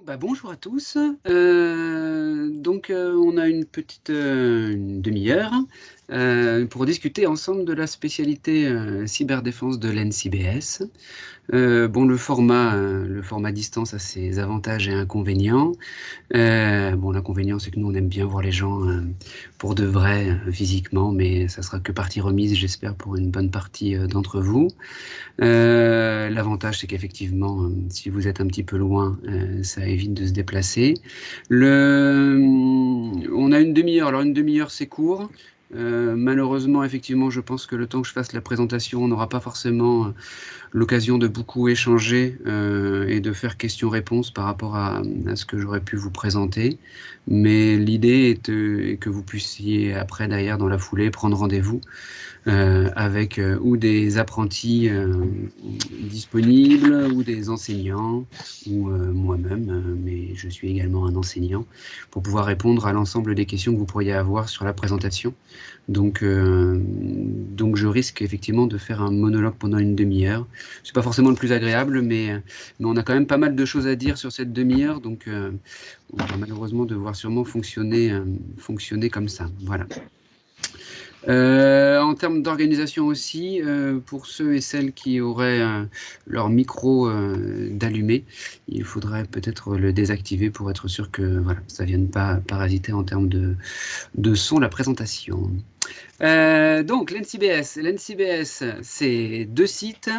Bonjour à tous. On a une petite une demi-heure pour discuter ensemble de la spécialité cyberdéfense de l'NCBS. Le format distance a ses avantages et inconvénients. L'inconvénient, c'est que nous, on aime bien voir les gens pour de vrai, physiquement, mais ça sera que partie remise, j'espère, pour une bonne partie d'entre vous. L'avantage, c'est qu'effectivement, si vous êtes un petit peu loin, ça évite de se déplacer. On a une demi-heure. Alors, une demi-heure, c'est court. Malheureusement, effectivement, je pense que le temps que je fasse la présentation, on n'aura pas forcément l'occasion de beaucoup échanger et de faire questions-réponses par rapport à ce que j'aurais pu vous présenter. Mais l'idée est que vous puissiez, après, derrière, dans la foulée, prendre rendez-vous avec ou des apprentis disponibles ou des enseignants ou moi-même, mais je suis également un enseignant, pour pouvoir répondre à l'ensemble des questions que vous pourriez avoir sur la présentation. Donc je risque effectivement de faire un monologue pendant une demi-heure. C'est pas forcément le plus agréable, mais on a quand même pas mal de choses à dire sur cette demi-heure, donc on va malheureusement devoir sûrement fonctionner comme ça. Voilà. En termes d'organisation aussi, pour ceux et celles qui auraient leur micro d'allumé, il faudrait peut-être le désactiver pour être sûr que voilà, ça ne vienne pas parasiter en termes de son la présentation. Donc l'NCBS, c'est 2 sites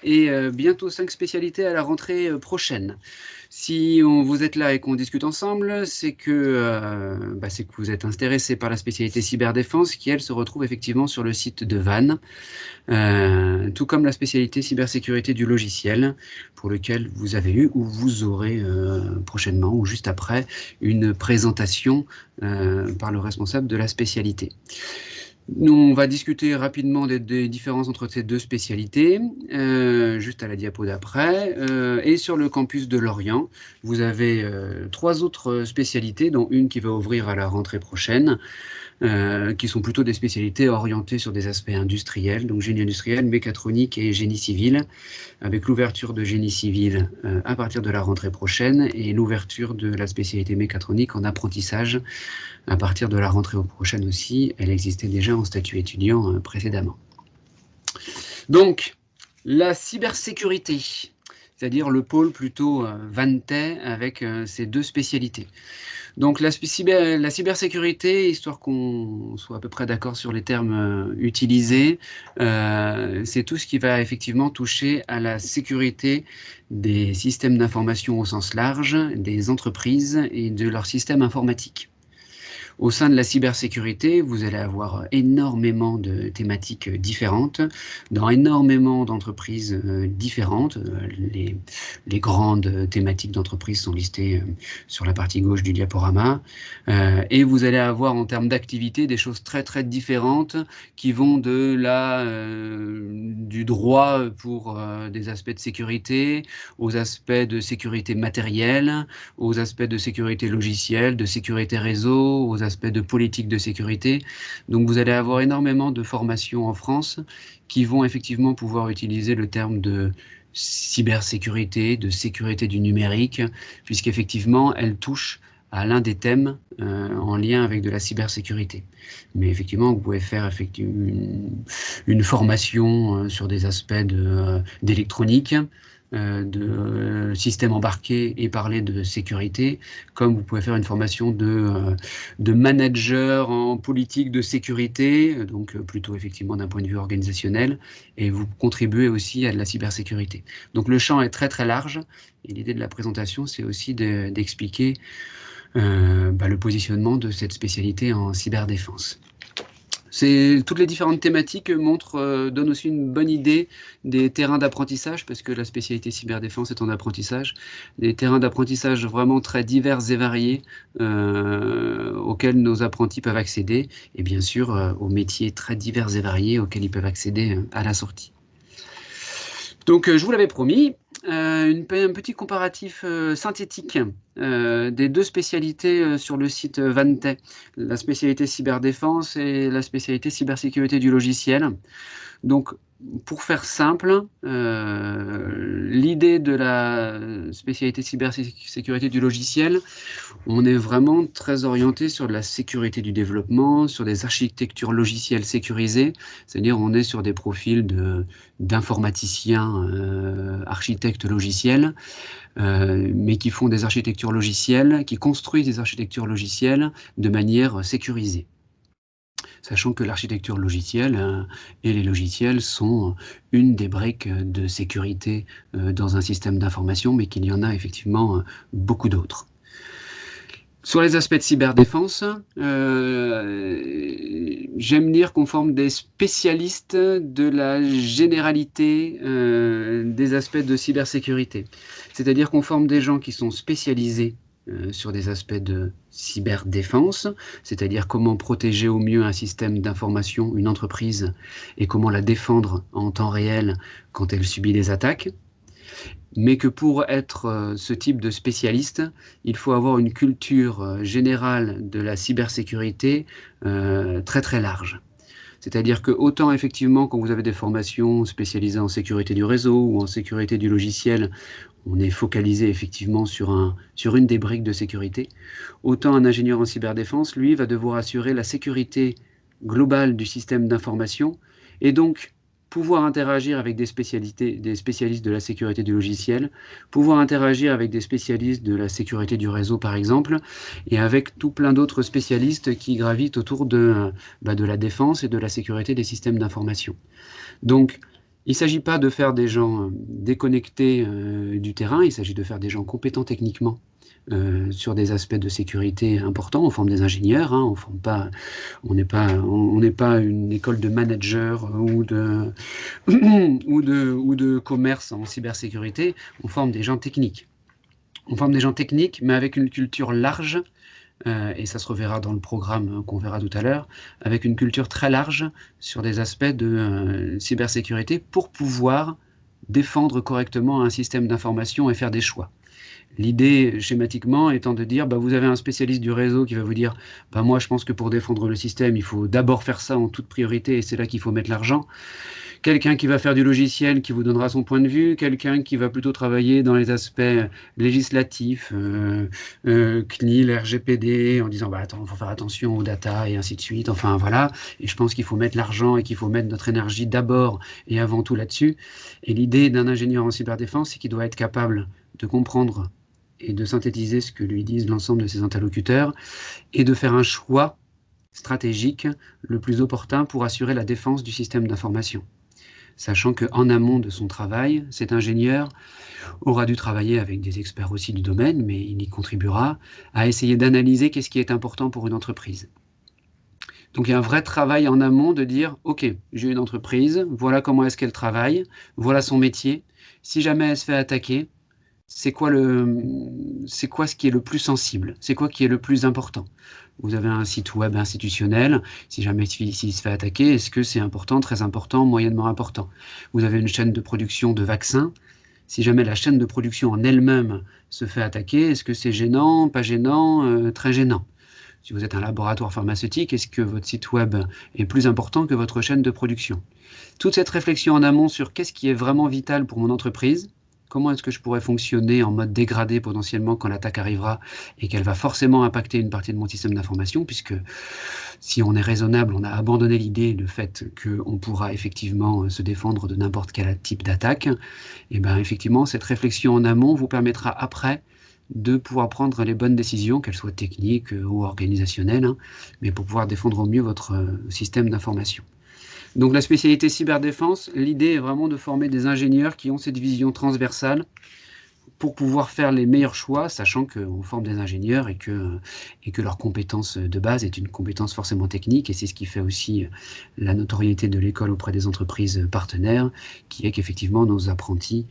et bientôt 5 spécialités à la rentrée prochaine. Si vous êtes là et qu'on discute ensemble, c'est que vous êtes intéressé par la spécialité cyberdéfense qui, elle, se retrouve effectivement sur le site de Vannes, tout comme la spécialité cybersécurité du logiciel, pour lequel vous avez eu ou vous aurez prochainement ou juste après une présentation par le responsable de la spécialité. Nous, on va discuter rapidement des différences entre ces deux spécialités, juste à la diapo d'après. Et sur le campus de Lorient, vous avez 3 autres spécialités, dont une qui va ouvrir à la rentrée prochaine, qui sont plutôt des spécialités orientées sur des aspects industriels, donc génie industriel, mécatronique et génie civil, avec l'ouverture de génie civil à partir de la rentrée prochaine et l'ouverture de la spécialité mécatronique en apprentissage à partir de la rentrée prochaine aussi. Elle existait déjà en statut étudiant précédemment. Donc, la cybersécurité, c'est-à-dire le pôle plutôt vannetais avec ces deux spécialités. Donc la cybersécurité, histoire qu'on soit à peu près d'accord sur les termes utilisés, c'est tout ce qui va effectivement toucher à la sécurité des systèmes d'information au sens large, des entreprises et de leurs systèmes informatiques. Au sein de la cybersécurité, vous allez avoir énormément de thématiques différentes, dans énormément d'entreprises différentes. Les grandes thématiques d'entreprise sont listées sur la partie gauche du diaporama. Et vous allez avoir en termes d'activité des choses très très différentes qui vont du droit pour des aspects de sécurité, aux aspects de sécurité matérielle, aux aspects de sécurité logicielle, de sécurité réseau, aux aspects de politique de sécurité. Donc vous allez avoir énormément de formations en France qui vont effectivement pouvoir utiliser le terme de cybersécurité, de sécurité du numérique, puisqu'effectivement, elle touche à l'un des thèmes en lien avec de la cybersécurité. Mais effectivement, vous pouvez faire une formation sur des aspects d'électronique, de système embarqué et parler de sécurité, comme vous pouvez faire une formation de manager en politique de sécurité, donc plutôt effectivement d'un point de vue organisationnel, et vous contribuez aussi à de la cybersécurité. Donc le champ est très très large, et l'idée de la présentation, c'est aussi d'expliquer le positionnement de cette spécialité en cyberdéfense. Toutes les différentes thématiques donnent aussi une bonne idée des terrains d'apprentissage, parce que la spécialité cyberdéfense est en apprentissage, des terrains d'apprentissage vraiment très divers et variés auxquels nos apprentis peuvent accéder, et bien sûr aux métiers très divers et variés auxquels ils peuvent accéder à la sortie. Donc je vous l'avais promis, un petit comparatif synthétique des deux spécialités sur le site Vannetais, la spécialité cyberdéfense et la spécialité cybersécurité du logiciel. Donc Pour faire simple, l'idée de la spécialité cybersécurité du logiciel, on est vraiment très orienté sur de la sécurité du développement, sur des architectures logicielles sécurisées, c'est-à-dire on est sur des profils d'informaticiens, architectes logiciels, mais qui font des architectures logicielles, qui construisent des architectures logicielles de manière sécurisée. Sachant que l'architecture logicielle et les logiciels sont une des briques de sécurité dans un système d'information, mais qu'il y en a effectivement beaucoup d'autres. Sur les aspects de cyberdéfense, j'aime dire qu'on forme des spécialistes de la généralité des aspects de cybersécurité. C'est-à-dire qu'on forme des gens qui sont spécialisés sur des aspects de cyberdéfense, c'est-à-dire comment protéger au mieux un système d'information, une entreprise, et comment la défendre en temps réel quand elle subit des attaques. Mais que pour être ce type de spécialiste, il faut avoir une culture générale de la cybersécurité très très large. C'est-à-dire que autant effectivement quand vous avez des formations spécialisées en sécurité du réseau ou en sécurité du logiciel, on est focalisé effectivement sur une des briques de sécurité, autant un ingénieur en cyberdéfense, lui, va devoir assurer la sécurité globale du système d'information et donc pouvoir interagir avec des spécialistes de la sécurité du logiciel, pouvoir interagir avec des spécialistes de la sécurité du réseau par exemple, et avec tout plein d'autres spécialistes qui gravitent autour de la défense et de la sécurité des systèmes d'information. Donc, il ne s'agit pas de faire des gens déconnectés du terrain, il s'agit de faire des gens compétents techniquement sur des aspects de sécurité importants. On forme des ingénieurs, hein, on n'est pas une école de managers ou de commerce en cybersécurité, on forme des gens techniques. On forme des gens techniques, mais avec une culture large, et ça se reverra dans le programme qu'on verra tout à l'heure, avec une culture très large sur des aspects de cybersécurité pour pouvoir défendre correctement un système d'information et faire des choix. L'idée, schématiquement, étant de dire, vous avez un spécialiste du réseau qui va vous dire, moi je pense que pour défendre le système, il faut d'abord faire ça en toute priorité et c'est là qu'il faut mettre l'argent. Quelqu'un qui va faire du logiciel, qui vous donnera son point de vue, quelqu'un qui va plutôt travailler dans les aspects législatifs, CNIL, RGPD, en disant, attends, il faut faire attention aux data et ainsi de suite, enfin voilà, et je pense qu'il faut mettre l'argent et qu'il faut mettre notre énergie d'abord et avant tout là-dessus. Et l'idée d'un ingénieur en cyberdéfense, c'est qu'il doit être capable de comprendre et de synthétiser ce que lui disent l'ensemble de ses interlocuteurs et de faire un choix stratégique le plus opportun pour assurer la défense du système d'information. Sachant qu'en amont de son travail, cet ingénieur aura dû travailler avec des experts aussi du domaine, mais il y contribuera à essayer d'analyser qu'est-ce qui est important pour une entreprise. Donc il y a un vrai travail en amont de dire, ok, j'ai une entreprise, voilà comment est-ce qu'elle travaille, voilà son métier, si jamais elle se fait attaquer, c'est quoi ce qui est le plus sensible? C'est quoi qui est le plus important? Vous avez un site web institutionnel, si jamais s'il se fait attaquer, est-ce que c'est important, très important, moyennement important? Vous avez une chaîne de production de vaccins, si jamais la chaîne de production en elle-même se fait attaquer, est-ce que c'est gênant, pas gênant, très gênant? Si vous êtes un laboratoire pharmaceutique, est-ce que votre site web est plus important que votre chaîne de production? Toute cette réflexion en amont sur qu'est-ce qui est vraiment vital pour mon entreprise, comment est-ce que je pourrais fonctionner en mode dégradé potentiellement quand l'attaque arrivera et qu'elle va forcément impacter une partie de mon système d'information, puisque si on est raisonnable, on a abandonné l'idée, le fait qu'on pourra effectivement se défendre de n'importe quel type d'attaque, et bien effectivement cette réflexion en amont vous permettra après de pouvoir prendre les bonnes décisions, qu'elles soient techniques ou organisationnelles, mais pour pouvoir défendre au mieux votre système d'information. Donc la spécialité cyberdéfense, l'idée est vraiment de former des ingénieurs qui ont cette vision transversale pour pouvoir faire les meilleurs choix, sachant qu'on forme des ingénieurs et que leur compétence de base est une compétence forcément technique, et c'est ce qui fait aussi la notoriété de l'école auprès des entreprises partenaires, qui est qu'effectivement nos apprentis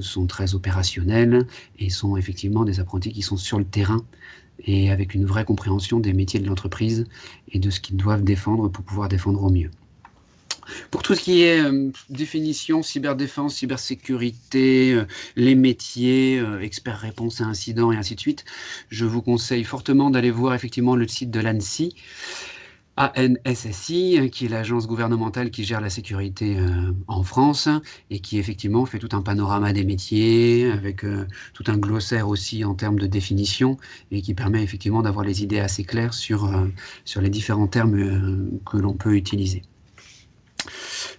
sont très opérationnels et sont effectivement des apprentis qui sont sur le terrain et avec une vraie compréhension des métiers de l'entreprise et de ce qu'ils doivent défendre pour pouvoir défendre au mieux. Pour tout ce qui est définition, cyberdéfense, cybersécurité, les métiers, experts réponse à incidents et ainsi de suite, je vous conseille fortement d'aller voir effectivement le site de l'ANSSI. ANSSI, qui est l'agence gouvernementale qui gère la sécurité en France et qui effectivement fait tout un panorama des métiers, avec tout un glossaire aussi en termes de définition et qui permet effectivement d'avoir les idées assez claires sur les différents termes que l'on peut utiliser.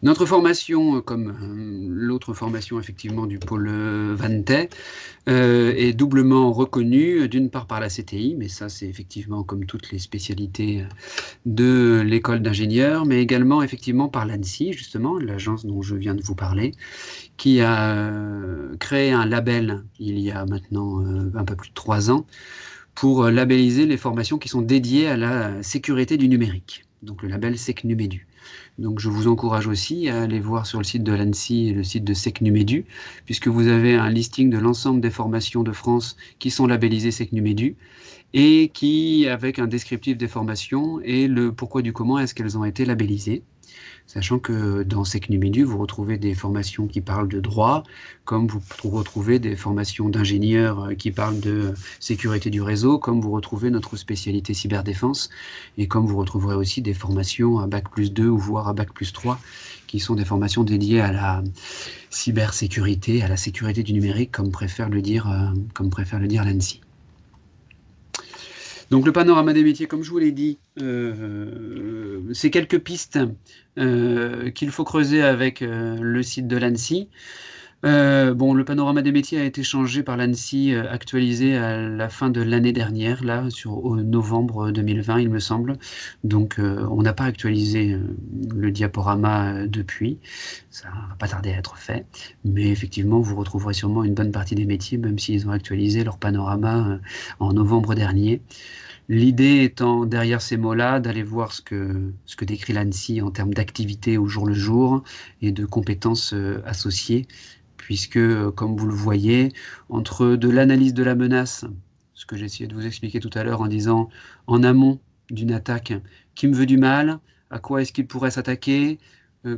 Notre formation, comme l'autre formation effectivement du pôle Vantais, est doublement reconnue, d'une part par la CTI, mais ça c'est effectivement comme toutes les spécialités de l'école d'ingénieurs, mais également effectivement par l'ANSSI, justement, l'agence dont je viens de vous parler, qui a créé un label il y a maintenant un peu plus de 3 ans, pour labelliser les formations qui sont dédiées à la sécurité du numérique, donc le label SecNuMedu. Donc je vous encourage aussi à aller voir sur le site de l'ANSSI et le site de SecNuMedu, puisque vous avez un listing de l'ensemble des formations de France qui sont labellisées SecNuMedu, et qui, avec un descriptif des formations et le pourquoi du comment est-ce qu'elles ont été labellisées. Sachant que dans SecNuMedu, vous retrouvez des formations qui parlent de droit, comme vous retrouvez des formations d'ingénieurs qui parlent de sécurité du réseau, comme vous retrouvez notre spécialité cyberdéfense, et comme vous retrouverez aussi des formations à Bac+2 ou voire à Bac+3, qui sont des formations dédiées à la cybersécurité, à la sécurité du numérique, comme préfère le dire l'ANSSI. Donc le panorama des métiers, comme je vous l'ai dit, c'est quelques pistes qu'il faut creuser avec le site de l'ANSSI. Bon, le panorama des métiers a été changé par l'ANSSI, actualisé à la fin de l'année dernière, là, au novembre 2020, il me semble. Donc on n'a pas actualisé le diaporama depuis. Ça va pas tarder à être fait. Mais effectivement, vous retrouverez sûrement une bonne partie des métiers, même s'ils ont actualisé leur panorama en novembre dernier. L'idée étant, derrière ces mots-là, d'aller voir ce que décrit l'ANSSI en termes d'activité au jour le jour et de compétences associées, puisque, comme vous le voyez, entre de l'analyse de la menace, ce que j'ai essayé de vous expliquer tout à l'heure en disant en amont d'une attaque, qui me veut du mal, à quoi est-ce qu'il pourrait s'attaquer,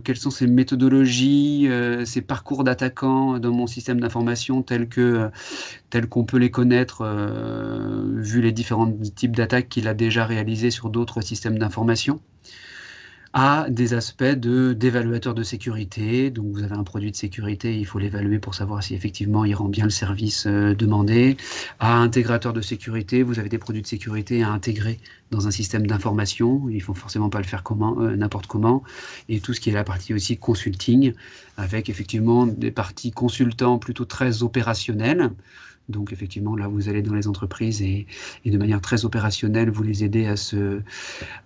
quelles sont ses méthodologies, ses parcours d'attaquants dans mon système d'information tels qu'on peut les connaître, vu les différents types d'attaques qu'il a déjà réalisées sur d'autres systèmes d'information, à des aspects d'évaluateur de sécurité. Donc vous avez un produit de sécurité, il faut l'évaluer pour savoir si effectivement il rend bien le service demandé. À intégrateur de sécurité, vous avez des produits de sécurité à intégrer dans un système d'information, il ne faut forcément pas le faire n'importe comment. Et tout ce qui est la partie aussi consulting, avec effectivement des parties consultants plutôt très opérationnelles. Donc effectivement, là, vous allez dans les entreprises et de manière très opérationnelle, vous les aidez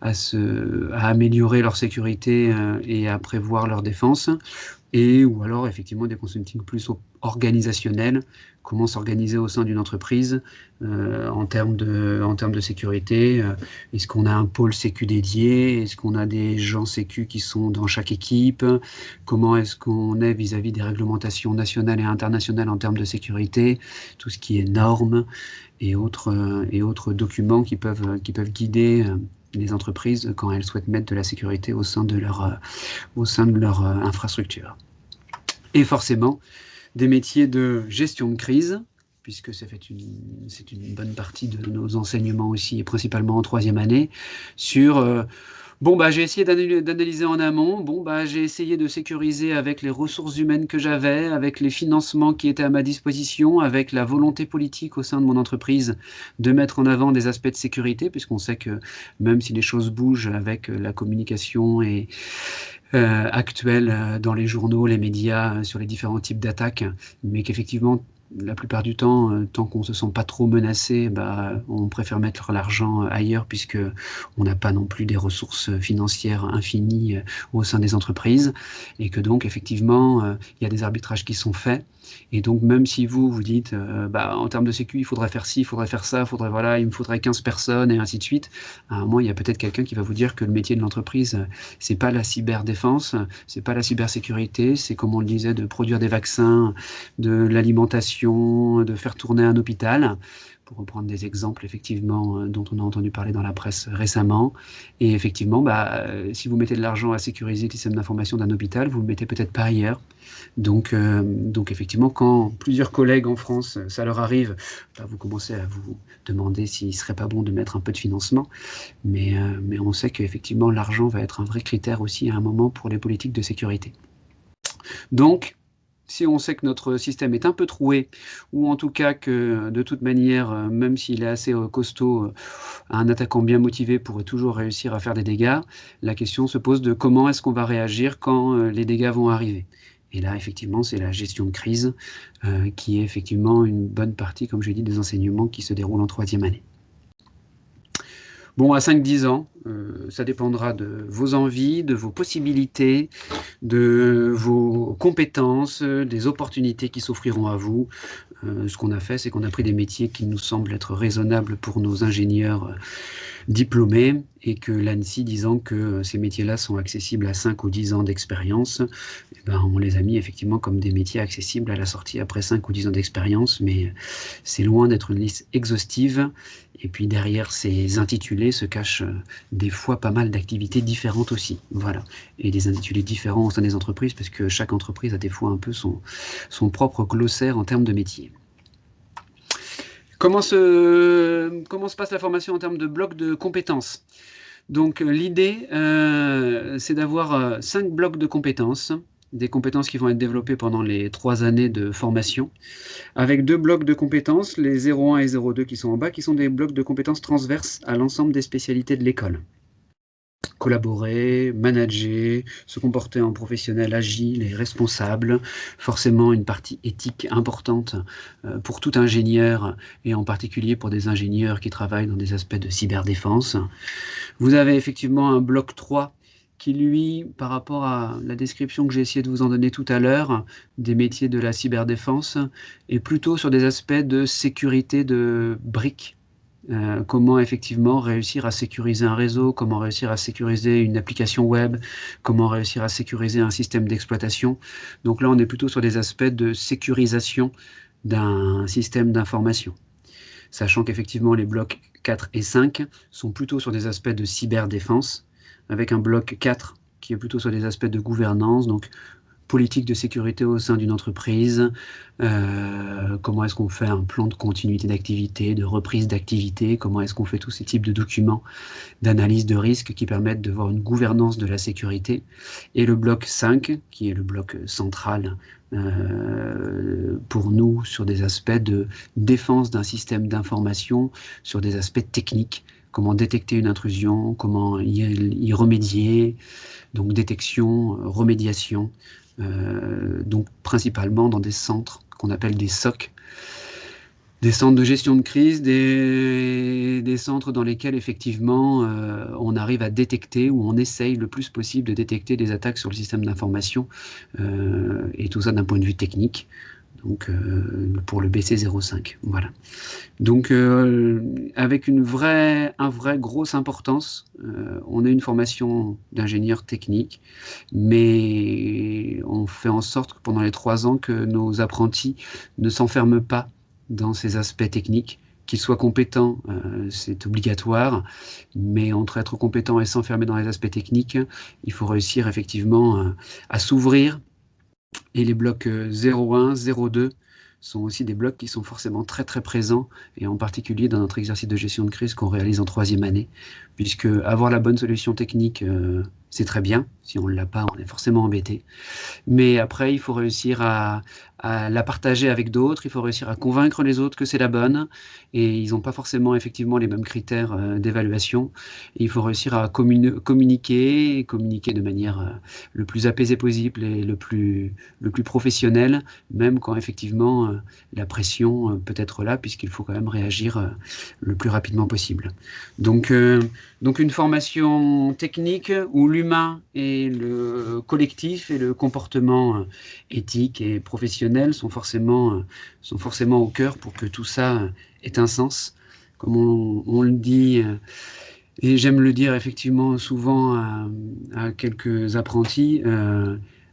à améliorer leur sécurité et à prévoir leur défense. Ou alors effectivement des consulting plus organisationnels, comment s'organiser au sein d'une entreprise en termes de sécurité. Est-ce qu'on a un pôle sécu dédié? Est-ce qu'on a des gens sécu qui sont dans chaque équipe? Comment est-ce qu'on est vis-à-vis des réglementations nationales et internationales en termes de sécurité? Tout ce qui est normes et autres documents qui peuvent guider les entreprises quand elles souhaitent mettre de la sécurité au sein de leur infrastructure. Et forcément, des métiers de gestion de crise, puisque c'est une bonne partie de nos enseignements aussi, et principalement en 3e année, sur bon, j'ai essayé d'analyser en amont, j'ai essayé de sécuriser avec les ressources humaines que j'avais, avec les financements qui étaient à ma disposition, avec la volonté politique au sein de mon entreprise de mettre en avant des aspects de sécurité, puisqu'on sait que même si les choses bougent avec la communication actuelle dans les journaux, les médias, sur les différents types d'attaques, mais qu'effectivement, la plupart du temps, tant qu'on ne se sent pas trop menacé, on préfère mettre l'argent ailleurs puisque on n'a pas non plus des ressources financières infinies au sein des entreprises et que donc effectivement, il y a des arbitrages qui sont faits. Et donc même si vous dites, en termes de sécu, il faudrait faire ci, il faudrait faire ça, il me faudrait 15 personnes et ainsi de suite, à un moment, il y a peut-être quelqu'un qui va vous dire que le métier de l'entreprise, c'est pas la cyberdéfense, c'est pas la cybersécurité, c'est comme on le disait, de produire des vaccins, de l'alimentation, de faire tourner un hôpital. pour reprendre des exemples effectivement dont on a entendu parler dans la presse récemment. Et effectivement, si vous mettez de l'argent à sécuriser le système d'information d'un hôpital, vous ne le mettez peut-être pas ailleurs. Donc effectivement, quand plusieurs collègues en France, ça leur arrive, vous commencez à vous demander s'il ne serait pas bon de mettre un peu de financement. Mais on sait qu'effectivement, l'argent va être un vrai critère aussi à un moment pour les politiques de sécurité. Donc, si on sait que notre système est un peu troué, ou en tout cas que de toute manière, même s'il est assez costaud, un attaquant bien motivé pourrait toujours réussir à faire des dégâts, la question se pose de comment est-ce qu'on va réagir quand les dégâts vont arriver. Et là, effectivement, c'est la gestion de crise qui est effectivement une bonne partie, comme je l'ai dit, des enseignements qui se déroulent en 3e année. Bon, à 5-10 ans, ça dépendra de vos envies, de vos possibilités, de vos compétences, des opportunités qui s'offriront à vous. Ce qu'on a fait, c'est qu'on a pris des métiers qui nous semblent être raisonnables pour nos ingénieurs diplômés, et que l'ANSSI disant que ces métiers-là sont accessibles à 5 ou 10 ans d'expérience, on les a mis effectivement comme des métiers accessibles à la sortie après 5 ou 10 ans d'expérience, mais c'est loin d'être une liste exhaustive. Et puis derrière ces intitulés se cachent des fois pas mal d'activités différentes aussi. Voilà. Et des intitulés différents au sein des entreprises, parce que chaque entreprise a des fois un peu son propre glossaire en termes de métier. Comment se passe la formation en termes de blocs de compétences? Donc l'idée, c'est d'avoir 5 blocs de compétences, des compétences qui vont être développées pendant les 3 années de formation, avec 2 blocs de compétences, les 0,1 et 0,2 qui sont en bas, qui sont des blocs de compétences transverses à l'ensemble des spécialités de l'école. Collaborer, manager, se comporter en professionnel agile et responsable, forcément une partie éthique importante pour tout ingénieur, et en particulier pour des ingénieurs qui travaillent dans des aspects de cyberdéfense. Vous avez effectivement un bloc 3 qui, lui, par rapport à la description que j'ai essayé de vous en donner tout à l'heure, des métiers de la cyberdéfense, est plutôt sur des aspects de sécurité de briques. Comment effectivement réussir à sécuriser un réseau, comment réussir à sécuriser une application web, comment réussir à sécuriser un système d'exploitation. Donc là, on est plutôt sur des aspects de sécurisation d'un système d'information. Sachant qu'effectivement, les blocs 4 et 5 sont plutôt sur des aspects de cyberdéfense, avec un bloc 4 qui est plutôt sur des aspects de gouvernance, donc politique de sécurité au sein d'une entreprise, comment est-ce qu'on fait un plan de continuité d'activité, de reprise d'activité, comment est-ce qu'on fait tous ces types de documents d'analyse de risque qui permettent de voir une gouvernance de la sécurité. Et le bloc 5, qui est le bloc central pour nous sur des aspects de défense d'un système d'information, sur des aspects techniques, comment détecter une intrusion, comment y remédier, donc détection, remédiation, donc principalement dans des centres qu'on appelle des SOC, des centres de gestion de crise, des centres dans lesquels effectivement on arrive à détecter, ou on essaye le plus possible de détecter des attaques sur le système d'information, et tout ça d'un point de vue technique. Donc pour le BC05, voilà. Donc avec une vraie grosse importance, on a une formation d'ingénieur technique, mais on fait en sorte que pendant les 3 ans que nos apprentis ne s'enferment pas dans ces aspects techniques, qu'ils soient compétents, c'est obligatoire, mais entre être compétent et s'enfermer dans les aspects techniques, il faut réussir effectivement à s'ouvrir. Et les blocs 0,1, 0,2 sont aussi des blocs qui sont forcément très très présents, et en particulier dans notre exercice de gestion de crise qu'on réalise en 3e année, puisque avoir la bonne solution technique, c'est très bien. Si on ne l'a pas, on est forcément embêté. Mais après, il faut réussir à la partager avec d'autres, il faut réussir à convaincre les autres que c'est la bonne, et ils n'ont pas forcément effectivement les mêmes critères d'évaluation. Il faut réussir à communiquer de manière le plus apaisée possible et le plus professionnel, même quand effectivement la pression peut être là, puisqu'il faut quand même réagir le plus rapidement possible. Donc une formation technique où l'humain et le collectif et le comportement éthique et professionnel sont forcément au cœur pour que tout ça ait un sens. Comme on le dit, et j'aime le dire effectivement souvent à quelques apprentis,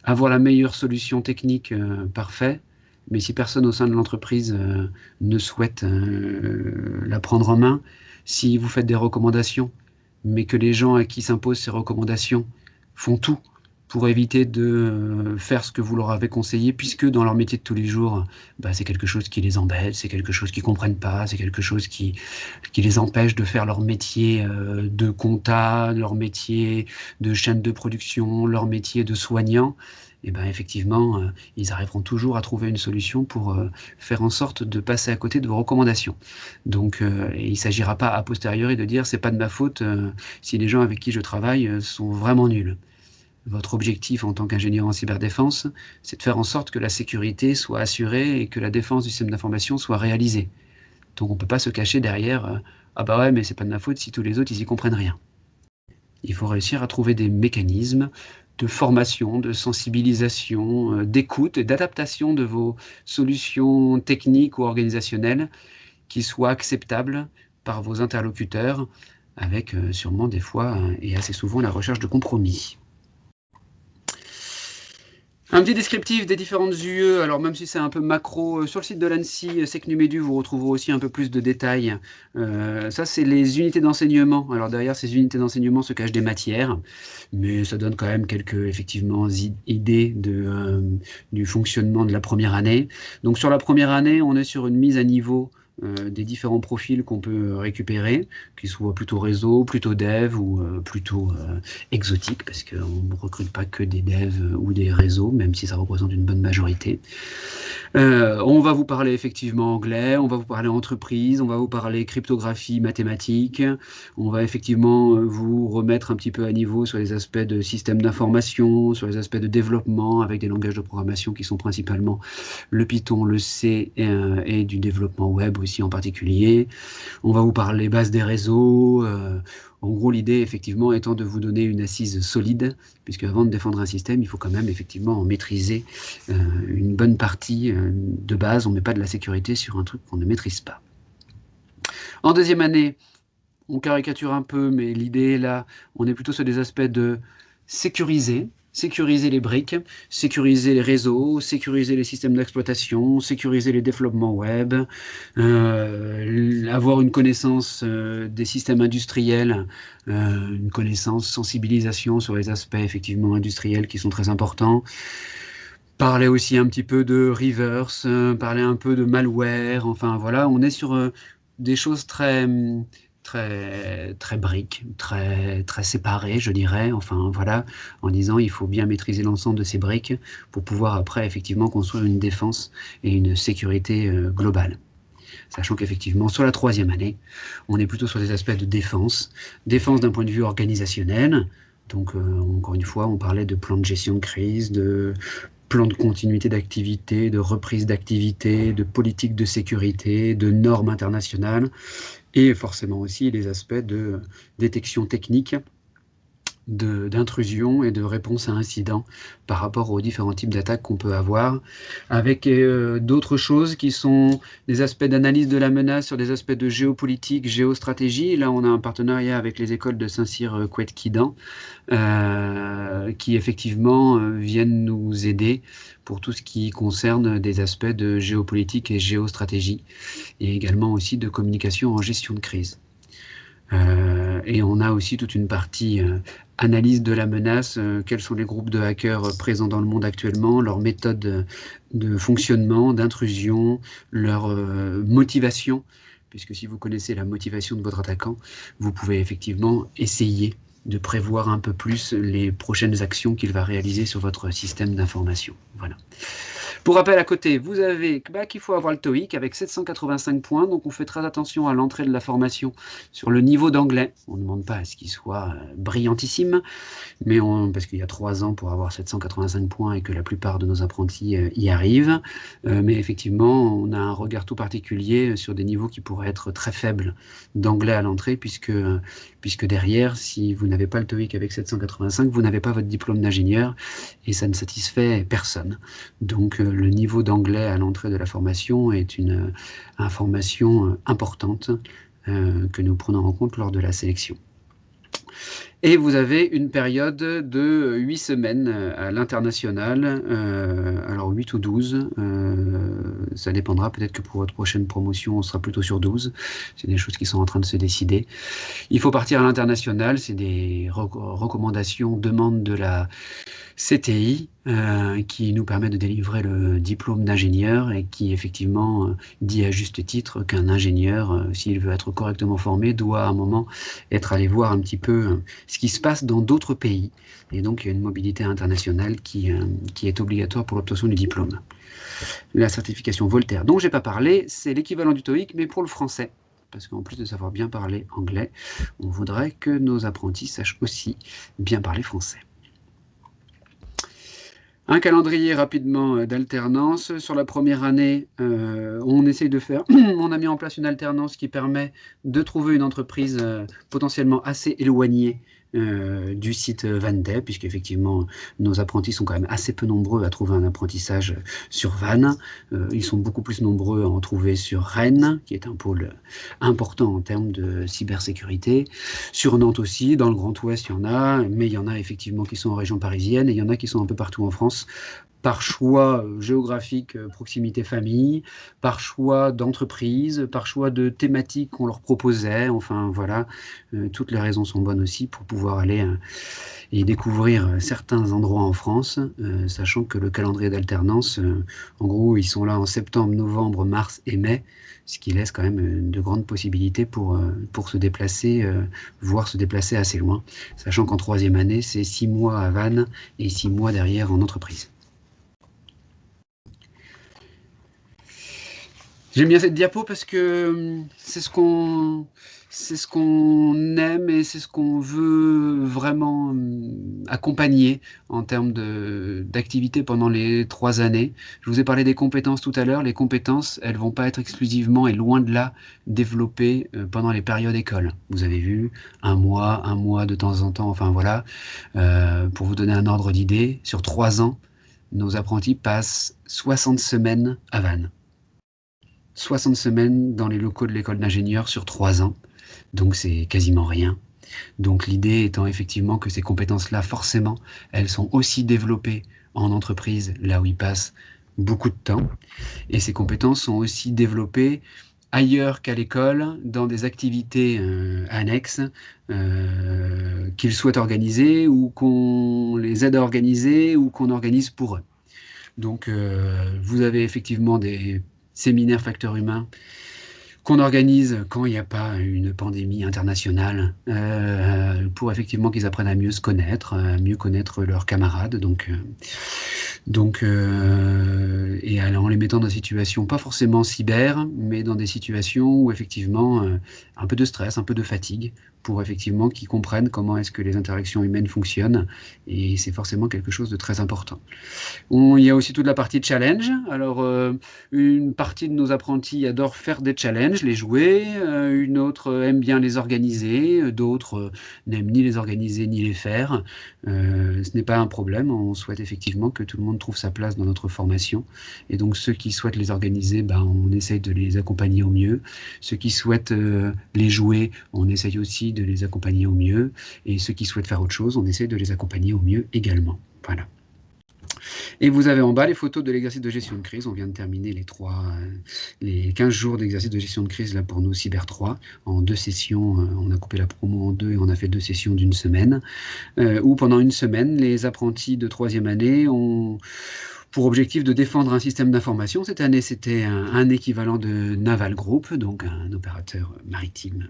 avoir la meilleure solution technique parfaite, Mais si personne au sein de l'entreprise ne souhaite la prendre en main, si vous faites des recommandations, mais que les gens à qui s'imposent ces recommandations font tout pour éviter de faire ce que vous leur avez conseillé, puisque dans leur métier de tous les jours, bah, c'est quelque chose qui les embête, c'est quelque chose qu'ils ne comprennent pas, c'est quelque chose qui les empêche de faire leur métier de compta, leur métier de chaîne de production, leur métier de soignant. Et ben effectivement, ils arriveront toujours à trouver une solution pour faire en sorte de passer à côté de vos recommandations. Donc, il ne s'agira pas a posteriori de dire c'est pas de ma faute si les gens avec qui je travaille sont vraiment nuls. Votre objectif en tant qu'ingénieur en cyberdéfense, c'est de faire en sorte que la sécurité soit assurée et que la défense du système d'information soit réalisée. Donc on ne peut pas se cacher derrière ah bah ouais, mais c'est pas de ma faute si tous les autres ils y comprennent rien. Il faut réussir à trouver des mécanismes de formation, de sensibilisation, d'écoute et d'adaptation de vos solutions techniques ou organisationnelles qui soient acceptables par vos interlocuteurs, avec sûrement des fois et assez souvent la recherche de compromis. Un petit descriptif des différentes UE, alors même si c'est un peu macro, sur le site de l'ANSSI, SecNumEdu, vous retrouverez aussi un peu plus de détails. Ça, c'est les unités d'enseignement. Alors derrière ces unités d'enseignement se cachent des matières, mais ça donne quand même quelques, effectivement, idées du fonctionnement de la première année. Donc sur la première année, on est sur une mise à niveau des différents profils qu'on peut récupérer, qu'ils soient plutôt réseau, plutôt dev ou plutôt exotique, parce qu'on ne recrute pas que des devs ou des réseaux, même si ça représente une bonne majorité. On va vous parler effectivement anglais, on va vous parler entreprise, on va vous parler cryptographie, mathématiques, on va effectivement vous remettre un petit peu à niveau sur les aspects de système d'information, sur les aspects de développement, avec des langages de programmation qui sont principalement le Python, le C et du développement web aussi en particulier. On va vous parler base des réseaux. En gros, l'idée, effectivement, étant de vous donner une assise solide, puisque avant de défendre un système, il faut quand même, effectivement, en maîtriser une bonne partie de base. On ne met pas de la sécurité sur un truc qu'on ne maîtrise pas. En deuxième année, on caricature un peu, mais l'idée, là, on est plutôt sur des aspects de sécuriser les briques, sécuriser les réseaux, sécuriser les systèmes d'exploitation, sécuriser les développements web, avoir une connaissance des systèmes industriels, une connaissance, sensibilisation sur les aspects effectivement industriels qui sont très importants. Parler aussi un petit peu de reverse, parler un peu de malware, enfin voilà, on est sur des choses très briques, très séparées, je dirais, enfin voilà, en disant il faut bien maîtriser l'ensemble de ces briques pour pouvoir après effectivement construire une défense et une sécurité globale. Sachant qu'effectivement, sur la troisième année, on est plutôt sur des aspects de défense d'un point de vue organisationnel. Donc, encore une fois, on parlait de plan de gestion de crise, de plan de continuité d'activité, de reprise d'activité, de politique de sécurité, de normes internationales, et forcément aussi les aspects de détection technique, d'intrusion et de réponse à incidents par rapport aux différents types d'attaques qu'on peut avoir, avec d'autres choses qui sont des aspects d'analyse de la menace sur des aspects de géopolitique, géostratégie. Là, on a un partenariat avec les écoles de Saint-Cyr, Couët, Quidan, qui effectivement viennent nous aider pour tout ce qui concerne des aspects de géopolitique et géostratégie, et également aussi de communication en gestion de crise. Et on a aussi toute une partie analyse de la menace, quels sont les groupes de hackers présents dans le monde actuellement, leurs méthodes de fonctionnement, d'intrusion, leur motivation, puisque si vous connaissez la motivation de votre attaquant, vous pouvez effectivement essayer de prévoir un peu plus les prochaines actions qu'il va réaliser sur votre système d'information. Voilà. Pour rappel à côté, vous avez qu'il faut avoir le TOEIC avec 785 points, donc on fait très attention à l'entrée de la formation sur le niveau d'anglais. On ne demande pas à ce qu'il soit brillantissime, mais parce qu'il y a 3 ans pour avoir 785 points et que la plupart de nos apprentis y arrivent. Mais effectivement, on a un regard tout particulier sur des niveaux qui pourraient être très faibles d'anglais à l'entrée, puisque derrière, si vous n'avez pas le TOEIC avec 785, vous n'avez pas votre diplôme d'ingénieur et ça ne satisfait personne. Donc le niveau d'anglais à l'entrée de la formation est une information importante que nous prenons en compte lors de la sélection. Et vous avez une période de 8 semaines à l'international, alors 8 ou 12, ça dépendra, peut-être que pour votre prochaine promotion, on sera plutôt sur 12. C'est des choses qui sont en train de se décider. Il faut partir à l'international, c'est des recommandations, demandes de la CTI, qui nous permet de délivrer le diplôme d'ingénieur et qui effectivement dit à juste titre qu'un ingénieur, s'il veut être correctement formé, doit à un moment être allé voir un petit peu ce qui se passe dans d'autres pays. Et donc il y a une mobilité internationale qui est obligatoire pour l'obtention du diplôme. La certification Voltaire, dont je n'ai pas parlé, c'est l'équivalent du TOEIC, mais pour le français. Parce qu'en plus de savoir bien parler anglais, on voudrait que nos apprentis sachent aussi bien parler français. Un calendrier rapidement d'alternance. Sur la première année, on essaye de faire, on a mis en place une alternance qui permet de trouver une entreprise potentiellement assez éloignée du site Vannes, puisqu'effectivement nos apprentis sont quand même assez peu nombreux à trouver un apprentissage sur Vannes. Ils sont beaucoup plus nombreux à en trouver sur Rennes, qui est un pôle important en termes de cybersécurité. Sur Nantes aussi, dans le Grand Ouest, il y en a, mais il y en a effectivement qui sont en région parisienne et il y en a qui sont un peu partout en France, par choix géographique, proximité famille, par choix d'entreprise, par choix de thématiques qu'on leur proposait. Enfin voilà, toutes les raisons sont bonnes aussi pour pouvoir aller et découvrir certains endroits en France, sachant que le calendrier d'alternance, en gros, ils sont là en septembre, novembre, mars et mai, ce qui laisse quand même de grandes possibilités pour se déplacer, voire se déplacer assez loin, sachant qu'en troisième année, c'est 6 mois à Vannes et 6 mois derrière en entreprise. J'aime bien cette diapo parce que c'est ce qu'on aime et c'est ce qu'on veut vraiment accompagner en termes d'activité pendant les 3 années. Je vous ai parlé des compétences tout à l'heure. Les compétences, elles vont pas être exclusivement et loin de là développées pendant les périodes école. Vous avez vu, un mois de temps en temps, enfin voilà. Pour vous donner un ordre d'idée, sur 3 ans, nos apprentis passent 60 semaines à Vannes. 60 semaines dans les locaux de l'école d'ingénieur sur 3 ans, donc c'est quasiment rien. Donc l'idée étant effectivement que ces compétences-là, forcément, elles sont aussi développées en entreprise, là où ils passent beaucoup de temps. Et ces compétences sont aussi développées ailleurs qu'à l'école, dans des activités annexes qu'ils souhaitent organiser ou qu'on les aide à organiser ou qu'on organise pour eux. Donc vous avez effectivement des séminaires facteurs humains qu'on organise quand il n'y a pas une pandémie internationale pour effectivement qu'ils apprennent à mieux se connaître, à mieux connaître leurs camarades. Et en les mettant dans des situations pas forcément cyber, mais dans des situations où effectivement un peu de stress, un peu de fatigue, pour effectivement qu'ils comprennent comment est-ce que les interactions humaines fonctionnent, et c'est forcément quelque chose de très important. Il y a aussi toute la partie challenge. Alors, une partie de nos apprentis adorent faire des challenges, les jouer, une autre aime bien les organiser, d'autres n'aiment ni les organiser ni les faire. Ce n'est pas un problème, on souhaite effectivement que tout le monde trouve sa place dans notre formation, et donc ceux qui souhaitent les organiser, on essaye de les accompagner au mieux. Ceux qui souhaitent les jouer, on essaye aussi de les accompagner au mieux, et ceux qui souhaitent faire autre chose, on essaye de les accompagner au mieux également. Voilà. Et vous avez en bas les photos de l'exercice de gestion de crise. On vient de terminer les 15 jours d'exercice de gestion de crise là pour nous Cyber 3 en 2 sessions. On a coupé la promo en 2 et on a fait 2 sessions d'une semaine, où pendant une semaine, les apprentis de 3e année ont pour objectif de défendre un système d'information. Cette année, c'était un équivalent de Naval Group, donc un opérateur maritime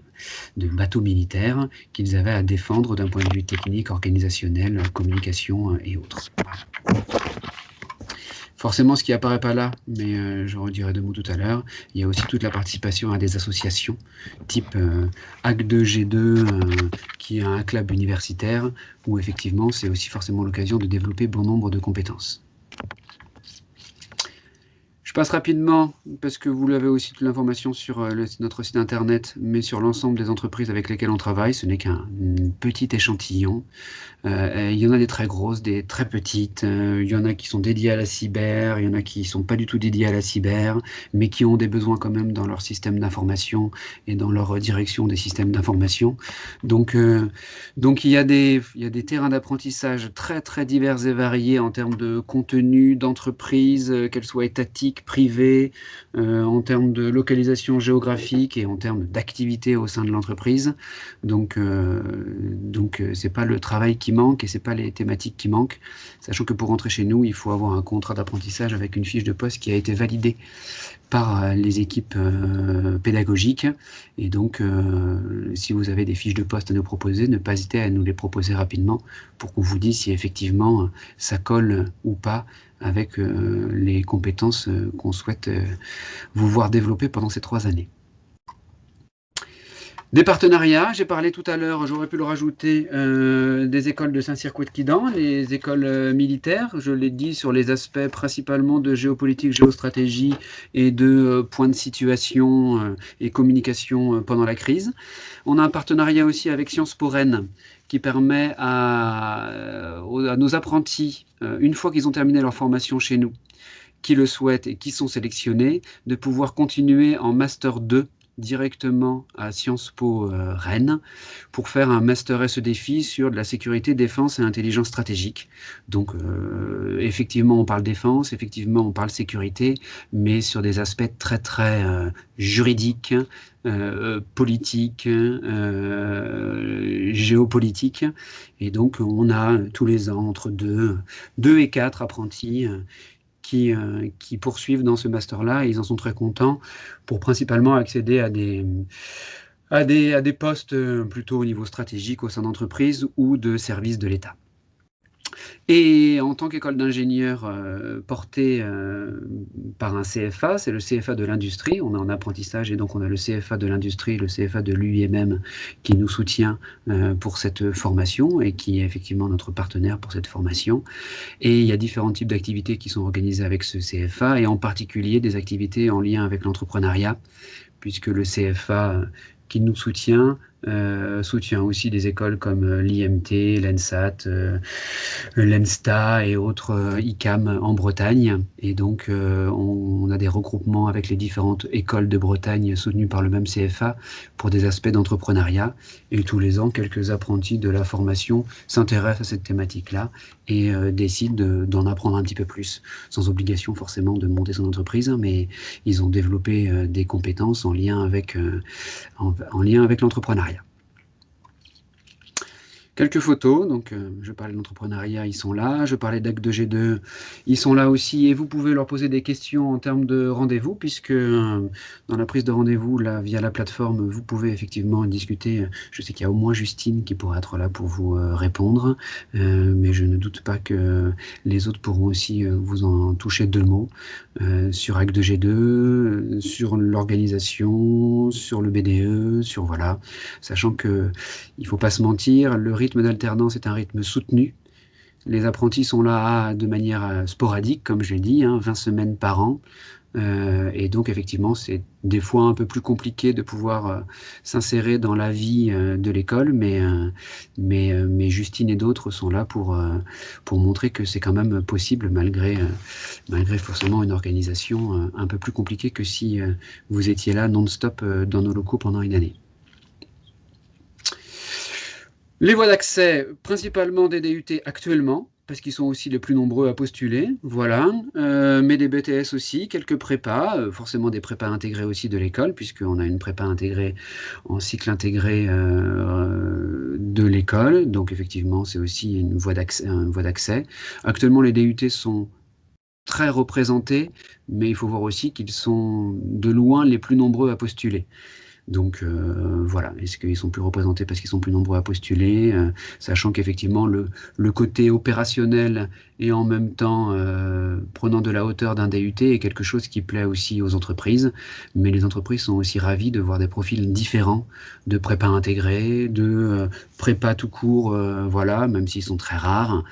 de bateaux militaires qu'ils avaient à défendre d'un point de vue technique, organisationnel, communication et autres. Voilà. Forcément, ce qui apparaît pas là, mais j'en redirai 2 mots tout à l'heure, il y a aussi toute la participation à des associations, type HAC2G2, qui est un club universitaire, où effectivement, c'est aussi forcément l'occasion de développer bon nombre de compétences. Je Je passe rapidement, parce que vous l'avez aussi toute l'information sur notre site internet, mais sur l'ensemble des entreprises avec lesquelles on travaille, ce n'est qu'un petit échantillon. Il y en a des très grosses, des très petites, il y en a qui sont dédiées à la cyber, il y en a qui ne sont pas du tout dédiées à la cyber, mais qui ont des besoins quand même dans leur système d'information et dans leur direction des systèmes d'information. Donc il y a des terrains d'apprentissage très très divers et variés en termes de contenu, d'entreprise, qu'elles soient étatiques, privées, en termes de localisation géographique et en termes d'activité au sein de l'entreprise. Donc c'est pas le travail qui manque et c'est pas les thématiques qui manquent, sachant que pour rentrer chez nous, il faut avoir un contrat d'apprentissage avec une fiche de poste qui a été validée par les équipes pédagogiques. Et donc, si vous avez des fiches de poste à nous proposer, ne pas hésiter à nous les proposer rapidement pour qu'on vous dise si effectivement ça colle ou pas avec les compétences qu'on souhaite vous voir développer pendant ces 3 années. Des partenariats, j'ai parlé tout à l'heure, j'aurais pu le rajouter, des écoles de Saint-Cyr-Couët-Quidan, les écoles militaires, je l'ai dit, sur les aspects principalement de géopolitique, géostratégie et de point de situation et communication pendant la crise. On a un partenariat aussi avec Sciences Po Rennes qui permet à nos apprentis, une fois qu'ils ont terminé leur formation chez nous, qui le souhaitent et qui sont sélectionnés, de pouvoir continuer en Master 2 directement à Sciences Po Rennes pour faire un Master SE-Défi sur de la sécurité, défense et intelligence stratégique. Donc effectivement on parle défense, effectivement on parle sécurité, mais sur des aspects très très juridiques, politiques, géopolitiques. Et donc on a tous les ans entre 2 et 4 apprentis qui poursuivent dans ce master-là, et ils en sont très contents pour principalement accéder à des postes plutôt au niveau stratégique au sein d'entreprises ou de services de l'État. Et en tant qu'école d'ingénieurs portée par un CFA, c'est le CFA de l'industrie, on est en apprentissage et donc on a le CFA de l'industrie, le CFA de l'UIMM qui nous soutient pour cette formation et qui est effectivement notre partenaire pour cette formation. Et il y a différents types d'activités qui sont organisées avec ce CFA et en particulier des activités en lien avec l'entrepreneuriat, puisque le CFA qui nous soutient aussi des écoles comme l'IMT, l'ENSAT, l'ENSTA et autres ICAM en Bretagne. Et donc, on a des regroupements avec les différentes écoles de Bretagne soutenues par le même CFA pour des aspects d'entrepreneuriat. Et tous les ans, quelques apprentis de la formation s'intéressent à cette thématique-là et décident d'en apprendre un petit peu plus, sans obligation forcément de monter son entreprise, mais ils ont développé des compétences en lien avec l'entrepreneuriat. Quelques photos, donc je parlais de l'entrepreneuriat, ils sont là, je parlais d'ACT2G2, ils sont là aussi, et vous pouvez leur poser des questions en termes de rendez-vous, puisque dans la prise de rendez-vous, là, via la plateforme, vous pouvez effectivement discuter. Je sais qu'il y a au moins Justine qui pourra être là pour vous répondre, mais je ne doute pas que les autres pourront aussi vous en toucher 2 mots sur ACT2G2, sur l'organisation, sur le BDE, sur voilà, sachant que il ne faut pas se mentir, le rythme d'alternance est un rythme soutenu. Les apprentis sont là de manière sporadique, comme je l'ai dit, 20 semaines par an. Et donc effectivement, c'est des fois un peu plus compliqué de pouvoir s'insérer dans la vie de l'école, mais Justine et d'autres sont là pour montrer que c'est quand même possible malgré forcément une organisation un peu plus compliquée que si vous étiez là non-stop dans nos locaux pendant une année. Les voies d'accès, principalement des DUT actuellement, parce qu'ils sont aussi les plus nombreux à postuler, voilà, mais des BTS aussi, quelques prépas, forcément des prépas intégrés aussi de l'école, puisqu'on a une prépa intégrée en cycle intégré de l'école, donc effectivement c'est aussi une voie d'accès. Actuellement les DUT sont très représentés, mais il faut voir aussi qu'ils sont de loin les plus nombreux à postuler. Donc voilà, est-ce qu'ils sont plus représentés parce qu'ils sont plus nombreux à postuler, sachant qu'effectivement le côté opérationnel et en même temps prenant de la hauteur d'un DUT est quelque chose qui plaît aussi aux entreprises, mais les entreprises sont aussi ravies de voir des profils différents de prépa intégrée, de prépa tout court, voilà, même s'ils sont très rares,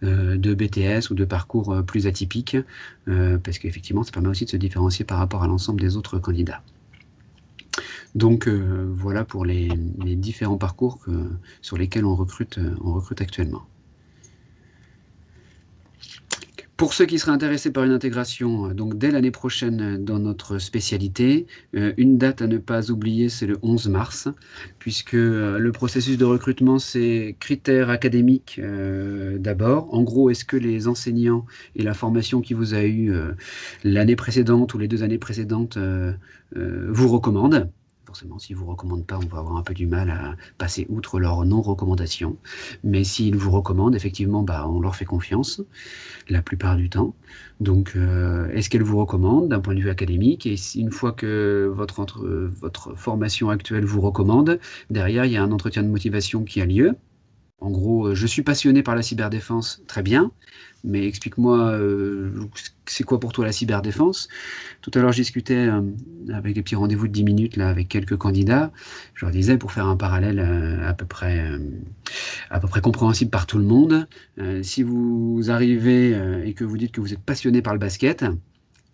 de BTS ou de parcours plus atypiques, parce qu'effectivement ça permet aussi de se différencier par rapport à l'ensemble des autres candidats. Donc voilà pour les différents parcours sur lesquels on recrute actuellement. Pour ceux qui seraient intéressés par une intégration, donc dès l'année prochaine dans notre spécialité, une date à ne pas oublier, c'est le 11 mars, puisque le processus de recrutement, c'est critères académiques d'abord. En gros, est-ce que les enseignants et la formation qui vous a eu l'année précédente ou les 2 années précédentes vous recommandent? Forcément, s'ils ne vous recommandent pas, on va avoir un peu du mal à passer outre leur non-recommandation. Mais s'ils vous recommandent, effectivement, on leur fait confiance la plupart du temps. Donc, est-ce qu'elle vous recommande d'un point de vue académique? Et une fois que votre formation actuelle vous recommande, derrière, il y a un entretien de motivation qui a lieu. En gros, je suis passionné par la cyberdéfense, très bien, mais explique-moi, c'est quoi pour toi la cyberdéfense? Tout à l'heure, je discutais avec des petits rendez-vous de 10 minutes là, avec quelques candidats. Je leur disais, pour faire un parallèle à peu près compréhensible par tout le monde, si vous arrivez et que vous dites que vous êtes passionné par le basket,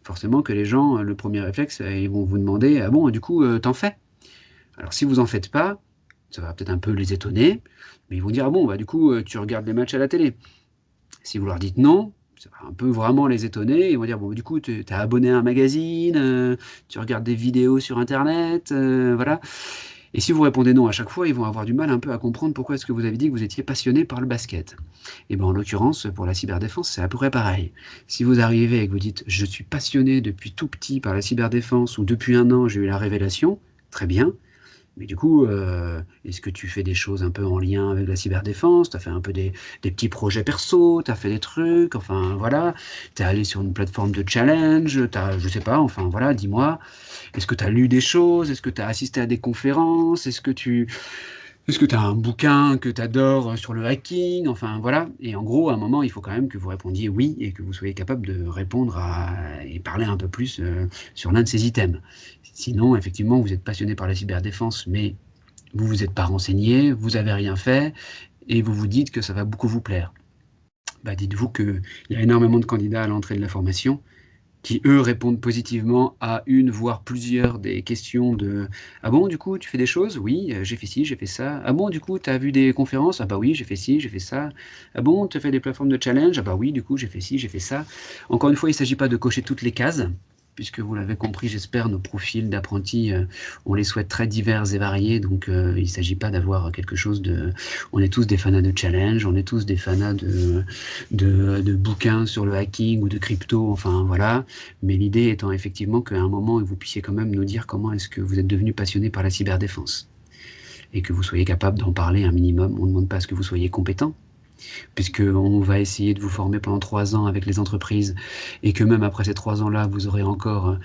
forcément que les gens, le premier réflexe, ils vont vous demander, ah bon, du coup, t'en fais? Alors si vous en faites pas, ça va peut-être un peu les étonner, mais ils vont dire, ah bon, du coup, tu regardes les matchs à la télé. Si vous leur dites non, ça va un peu vraiment les étonner. Ils vont dire, bon, du coup, tu es abonné à un magazine, tu regardes des vidéos sur Internet, voilà. Et si vous répondez non à chaque fois, ils vont avoir du mal un peu à comprendre pourquoi est-ce que vous avez dit que vous étiez passionné par le basket. Et bien en l'occurrence, pour la cyberdéfense, c'est à peu près pareil. Si vous arrivez et que vous dites, je suis passionné depuis tout petit par la cyberdéfense, ou depuis 1 an, j'ai eu la révélation, très bien. Mais du coup, est-ce que tu fais des choses un peu en lien avec la cyberdéfense? Tu as fait un peu des petits projets perso, tu as fait des trucs, enfin voilà. Tu es allé sur une plateforme de challenge, je sais pas, enfin voilà, dis-moi. Est-ce que tu as lu des choses? Est-ce que tu as assisté à des conférences? Est-ce que tu as un bouquin que tu adores sur le hacking? Enfin voilà. Et en gros, à un moment, il faut quand même que vous répondiez oui et que vous soyez capable de répondre et parler un peu plus sur l'un de ces items. Sinon, effectivement, vous êtes passionné par la cyberdéfense, mais vous vous êtes pas renseigné, vous avez rien fait et vous vous dites que ça va beaucoup vous plaire. Dites-vous qu'il y a énormément de candidats à l'entrée de la formation qui, eux, répondent positivement à une, voire plusieurs des questions de « Ah bon, du coup, tu fais des choses? Oui, j'ai fait ci, j'ai fait ça. Ah bon, du coup, tu as vu des conférences? Ah bah oui, j'ai fait ci, j'ai fait ça. Ah bon, tu as fait des plateformes de challenge? Ah bah oui, du coup, j'ai fait ci, j'ai fait ça. » Encore une fois, il ne s'agit pas de cocher toutes les cases, puisque vous l'avez compris, j'espère, nos profils d'apprentis, on les souhaite très divers et variés, donc il ne s'agit pas d'avoir quelque chose de... On est tous des fanas de challenge, on est tous des fanas de bouquins sur le hacking ou de crypto, enfin voilà. Mais l'idée étant effectivement qu'à un moment, vous puissiez quand même nous dire comment est-ce que vous êtes devenu passionné par la cyberdéfense. Et que vous soyez capable d'en parler un minimum. On ne demande pas à ce que vous soyez compétent, puisqu'on va essayer de vous former pendant 3 ans avec les entreprises, et que même après ces 3 ans-là, vous aurez encore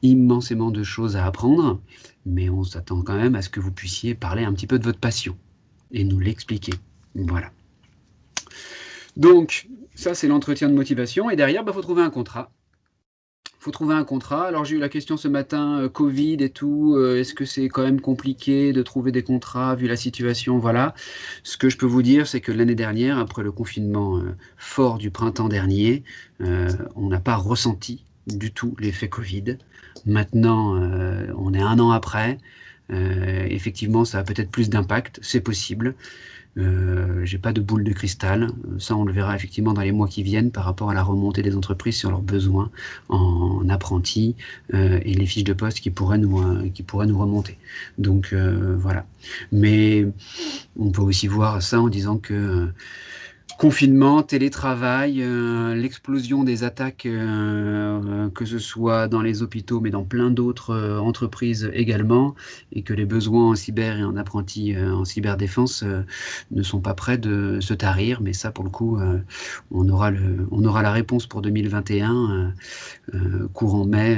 immensément de choses à apprendre, mais on s'attend quand même à ce que vous puissiez parler un petit peu de votre passion, et nous l'expliquer. Voilà. Donc, ça c'est l'entretien de motivation, et derrière, faut trouver un contrat. Faut trouver un contrat. Alors j'ai eu la question ce matin, Covid et tout, est-ce que c'est quand même compliqué de trouver des contrats vu la situation? Voilà. Ce que je peux vous dire, c'est que l'année dernière, après le confinement fort du printemps dernier, on n'a pas ressenti du tout l'effet Covid. Maintenant, on est 1 an après. Effectivement, ça a peut-être plus d'impact, c'est possible. J'ai pas de boule de cristal. Ça, on le verra effectivement dans les mois qui viennent par rapport à la remontée des entreprises sur leurs besoins en apprentis et les fiches de poste qui pourraient nous remonter. Donc voilà. Mais on peut aussi voir ça en disant que confinement, télétravail, l'explosion des attaques, que ce soit dans les hôpitaux, mais dans plein d'autres entreprises également, et que les besoins en cyber et en apprentis en cyberdéfense ne sont pas prêts de se tarir. Mais ça, pour le coup, on aura la réponse pour 2021 courant mai,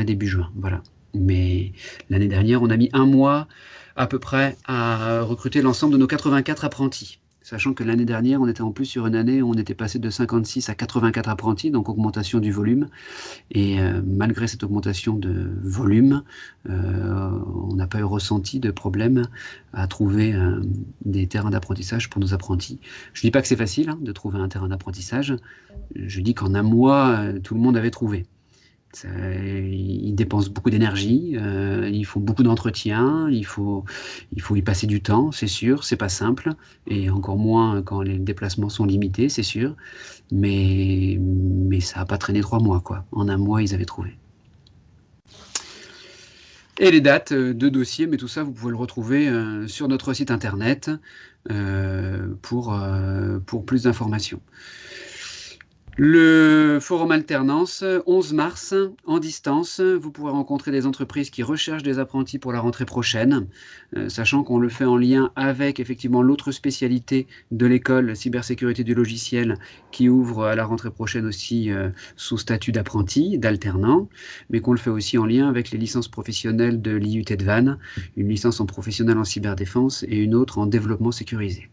début juin. Voilà. Mais l'année dernière, on a mis 1 mois à peu près à recruter l'ensemble de nos 84 apprentis. Sachant que l'année dernière, on était en plus sur une année où on était passé de 56 à 84 apprentis, donc augmentation du volume. Et malgré cette augmentation de volume, on n'a pas eu ressenti de problème à trouver des terrains d'apprentissage pour nos apprentis. Je ne dis pas que c'est facile hein, de trouver un terrain d'apprentissage. Je dis qu'en 1 mois, tout le monde avait trouvé. Ils dépensent beaucoup d'énergie, il faut beaucoup d'entretien, il faut y passer du temps, c'est sûr, c'est pas simple, et encore moins quand les déplacements sont limités, c'est sûr, mais ça n'a pas traîné 3 mois, quoi. En 1 mois, ils avaient trouvé. Et les dates de dossier, mais tout ça, vous pouvez le retrouver sur notre site internet pour plus d'informations. Le forum alternance, 11 mars, en distance, vous pourrez rencontrer des entreprises qui recherchent des apprentis pour la rentrée prochaine, sachant qu'on le fait en lien avec effectivement l'autre spécialité de l'école, cybersécurité du logiciel, qui ouvre à la rentrée prochaine aussi sous statut d'apprenti, d'alternant, mais qu'on le fait aussi en lien avec les licences professionnelles de l'IUT de Vannes, une licence en professionnel en cyberdéfense et une autre en développement sécurisé.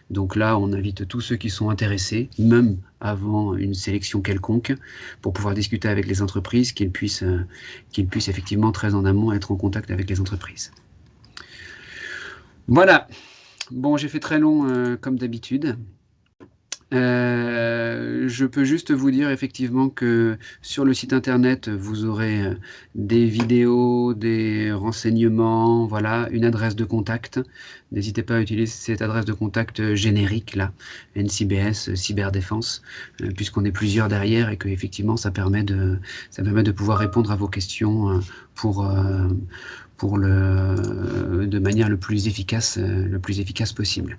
Donc là, on invite tous ceux qui sont intéressés, même avant une sélection quelconque, pour pouvoir discuter avec les entreprises, qu'ils puissent effectivement très en amont être en contact avec les entreprises. Voilà. Bon, j'ai fait très long comme d'habitude. Je peux juste vous dire effectivement que sur le site internet, vous aurez des vidéos, des renseignements, voilà, une adresse de contact. N'hésitez pas à utiliser cette adresse de contact générique là, NCBS, cyberdéfense, puisqu'on est plusieurs derrière et que effectivement ça permet de pouvoir répondre à vos questions de manière le plus efficace possible.